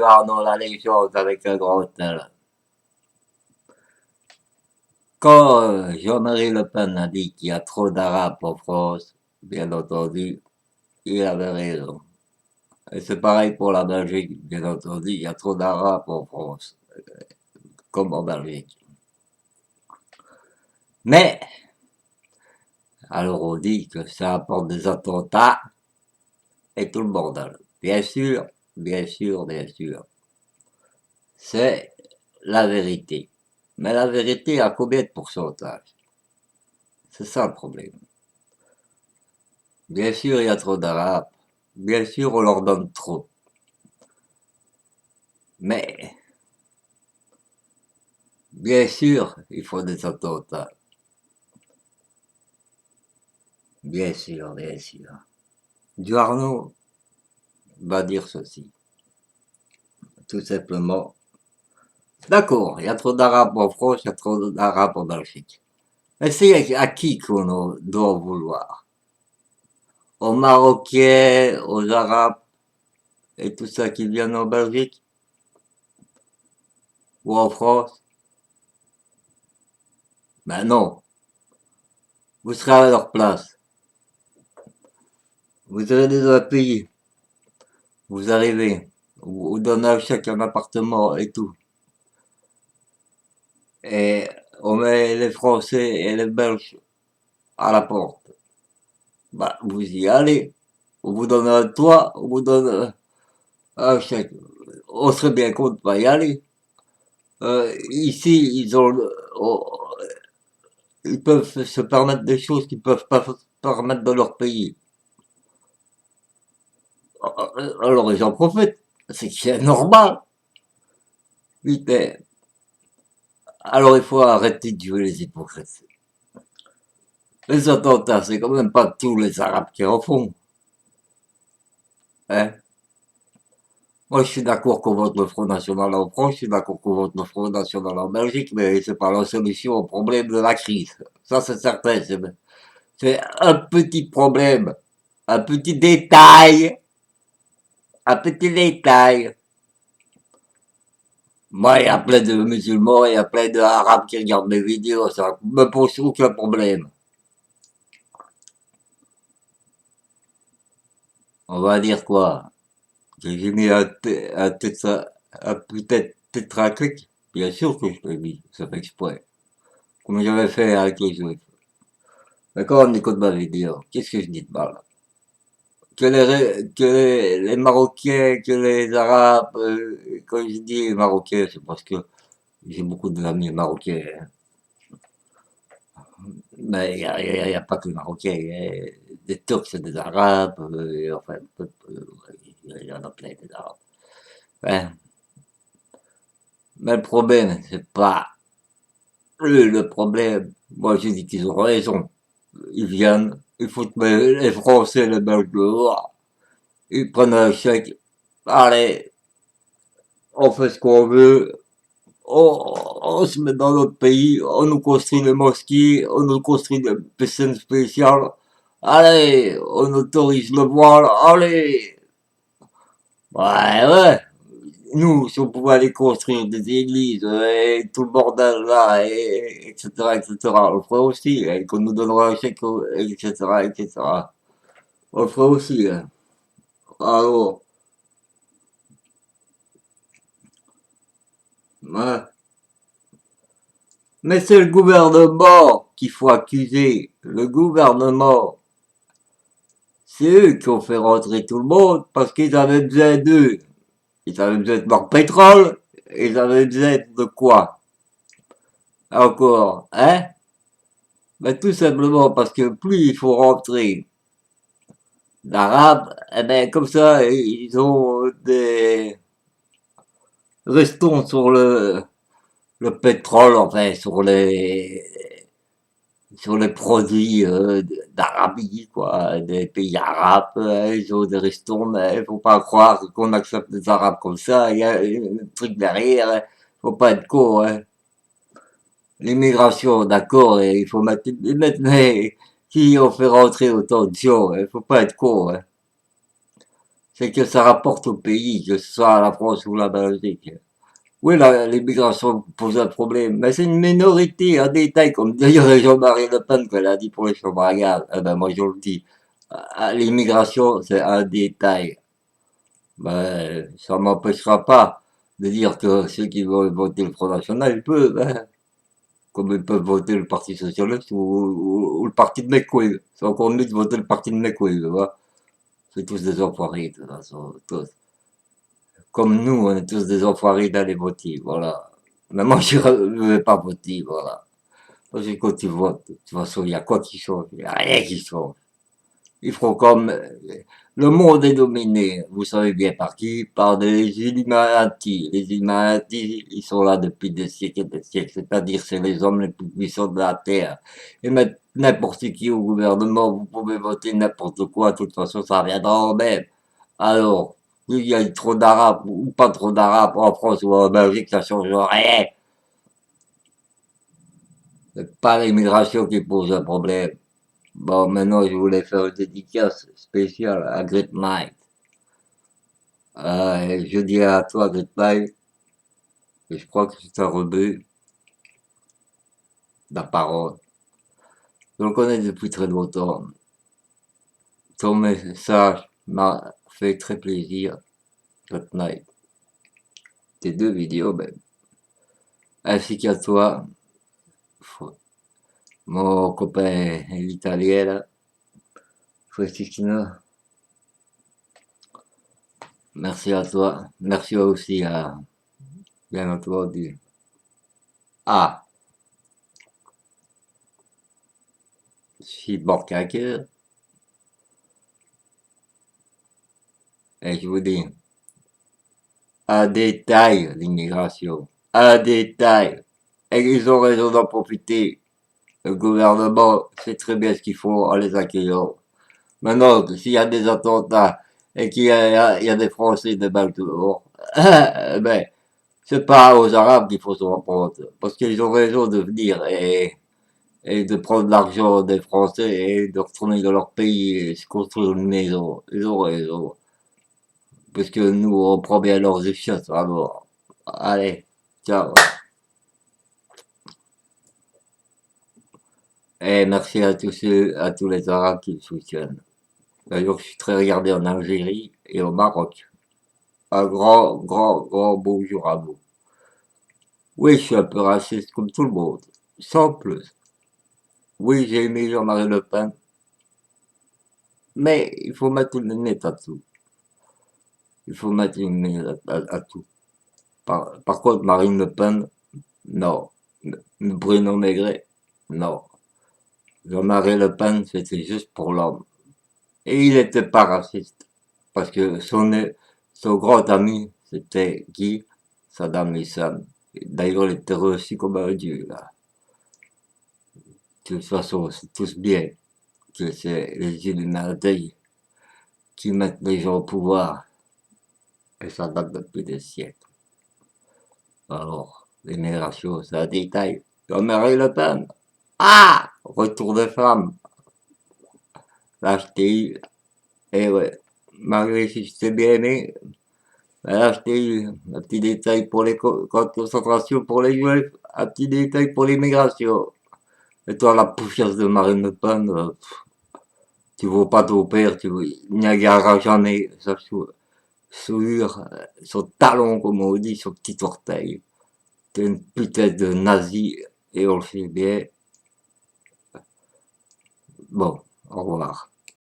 Arnaud, là, les choses avec un grand L. Quand Jean-Marie Le Pen a dit qu'il y a trop d'Arabes en France, bien entendu, il avait raison. Et c'est pareil pour la Belgique, bien entendu, il y a trop d'Arabes en France, comme en Belgique. Mais, alors on dit que ça apporte des attentats et tout le bordel. Bien sûr, bien sûr, bien sûr. C'est la vérité. Mais la vérité à combien de pourcentage? C'est ça le problème. Bien sûr, il y a trop d'Arabes. Bien sûr, on leur donne trop. Mais, bien sûr, il faut des attentats. Bien sûr, bien sûr. Duarno va dire ceci. Tout simplement. D'accord, il y a trop d'Arabes en France, il y a trop d'Arabes en Belgique. Mais c'est à qui qu'on doit vouloir? Aux Marocains, aux Arabes et tout ça qui viennent en Belgique ou en France? Ben non, vous serez à leur place. Vous avez des pays, vous arrivez, vous donnez à chacun un appartement et tout. Et on met les Français et les Belges à la porte. Bah, vous y allez. On vous donne un toit, on vous donne un chèque. On serait bien content de pas y aller. Ici, ils peuvent se permettre des choses qu'ils peuvent pas se permettre dans leur pays. Alors ils en profitent. C'est normal. Putain. Alors il faut arrêter de jouer les hypocrites. Les attentats, c'est quand même pas tous les Arabes qui en font. Hein. Moi, je suis d'accord qu'on vote le Front National en France, je suis d'accord qu'on vote le Front National en Belgique, mais c'est pas la solution au problème de la crise. Ça, c'est certain. C'est un petit problème, un petit détail, un petit détail. Moi, il y a plein de musulmans, il y a plein d'arabes qui regardent mes vidéos, ça me pose aucun problème. On va dire quoi? Que j'ai mis un peut-être tétracrique? Bien sûr que je l'ai mis, ça fait exprès. Comme j'avais fait avec les juifs. Mais quand on écoute ma vidéo, qu'est-ce que je dis de mal? Que les Marocains, que les Arabes, quand je dis Marocains, c'est parce que j'ai beaucoup d'amis marocains, hein. Mais il y a pas que les Marocains, il y a des Turcs, et des Arabes, enfin, il y en a plein des Arabes. Hein. Mais le problème, c'est pas le problème. Moi, je dis qu'ils ont raison. Ils viennent, ils foutent les Français, les Belges dehors, ils prennent un chèque. Allez, on fait ce qu'on veut, on se met dans notre pays, on nous construit des mosquées, on nous construit des piscines spéciales. Allez, on autorise le voile, allez. Ouais, ouais. Nous, si on pouvait aller construire des églises et tout le bordel là, etc., etc., on le ferait aussi, et qu'on nous donnera un chèque, etc., etc. On le ferait aussi, hein. Alors, ouais. Mais c'est le gouvernement qu'il faut accuser. Le gouvernement. C'est eux qui ont fait rentrer tout le monde parce qu'ils avaient besoin d'eux. Ils avaient besoin de leur pétrole. Ils avaient besoin de quoi? Encore, hein? Ben, tout simplement parce que plus il faut rentrer d'Arabes, eh ben, comme ça, ils ont des restons sur le pétrole, enfin, sur les produits d'Arabie, quoi, des pays arabes, ils ont des restons, mais il faut pas croire qu'on accepte des Arabes comme ça, il y a un truc derrière, hein. Faut pas être con, hein. L'immigration, d'accord, il faut mettre, mais qui ont fait rentrer autant de gens, il faut pas être con, hein. c'est que ça rapporte au pays, que ce soit la France ou la Belgique. Oui, l'immigration pose un problème, mais c'est une minorité, un détail, comme d'ailleurs Jean-Marie Le Pen qu'elle a dit pour les chambres à gaz. Eh ben, moi, je le dis. L'immigration, c'est un détail. Ben, ça m'empêchera pas de dire que ceux qui veulent voter le Front National, ils peuvent, hein. Comme ils peuvent voter le Parti Socialiste ou le Parti de McQueen. C'est encore mieux de voter le Parti de McQueen, tu vois. C'est tous des enfoirés, de toute façon, tous. Comme nous, on est tous des enfoirés d'aller voter, voilà. Mais moi, je ne vais pas voter, voilà. Parce que quand tu votes, de toute façon, il y a quoi qui change? Il n'y a rien qui change. Ils feront comme... Le monde est dominé, vous savez bien par qui? Par des Illuminati. Les Illuminati, ils sont là depuis des siècles et des siècles. C'est-à-dire, c'est les hommes les plus puissants de la Terre. Et mettre n'importe qui au gouvernement, vous pouvez voter n'importe quoi, de toute façon, ça reviendra au même. Alors, il y a trop d'Arabes ou pas trop d'Arabes en France ou en Belgique, ça change rien. C'est pas l'immigration qui pose un problème. Bon, maintenant, je voulais faire une dédicace spéciale à Great Night. Je dis à toi, Great Night, et je crois que c'est un rebut de la parole. Je le connais depuis très longtemps. Ton message m'a fait très plaisir, Great Night. Tes deux vidéos, même. Ainsi qu'à toi, mon copain italien, là, Francisco. Merci à toi. Merci aussi à, bien entendu, à Cyborg Hacker. Et je vous dis, un détail, l'immigration. Un détail. Et ils ont raison d'en profiter. Le gouvernement sait très bien ce qu'il faut en les accueillant. Maintenant, s'il y a des attentats et qu'il y a des Français de balles dehors, ben, c'est pas aux Arabes qu'il faut se reprendre. Parce qu'ils ont raison de venir et de prendre l'argent des Français et de retourner dans leur pays et se construire une maison. Ils ont raison. Parce que nous, on prend bien leurs échasses, alors. Allez, ciao. Et merci à à tous les Arabes qui me soutiennent. D'ailleurs, je suis très regardé en Algérie et au Maroc. Un grand bonjour à vous. Oui, je suis un peu raciste comme tout le monde. Sans plus. Oui, j'ai aimé Jean-Marie Le Pen. Mais il faut mettre une limite à tout. Il faut mettre une limite à tout. Par contre, Marine Le Pen, non. Bruno Maigret, non. Jean-Marie Le Pen, c'était juste pour l'homme. Et il n'était pas raciste. Parce que son grand ami, c'était Guy Saddam Hussein. D'ailleurs, il était reçu comme un dieu, là. De toute façon, c'est tous bien que c'est les Illuminati qui mettent les gens au pouvoir. Et ça date depuis des siècles. Alors, l'immigration, c'est un détail. Jean-Marie Le Pen. Ah! Retour de femme. Là, je t'ai eu. Eh ouais. Malgré si je t'ai bien aimé, là, je t'ai eu. Un petit détail pour les camps de concentration pour les juifs. Un petit détail pour l'immigration. Et toi, la poufiasse de Marine Le Pen, tu vaux pas ton père, il n'y a jamais, ça, sur son talon, comme on dit, son petit orteil. T'es une putain de nazi, et on le sait bien. Bon, au revoir.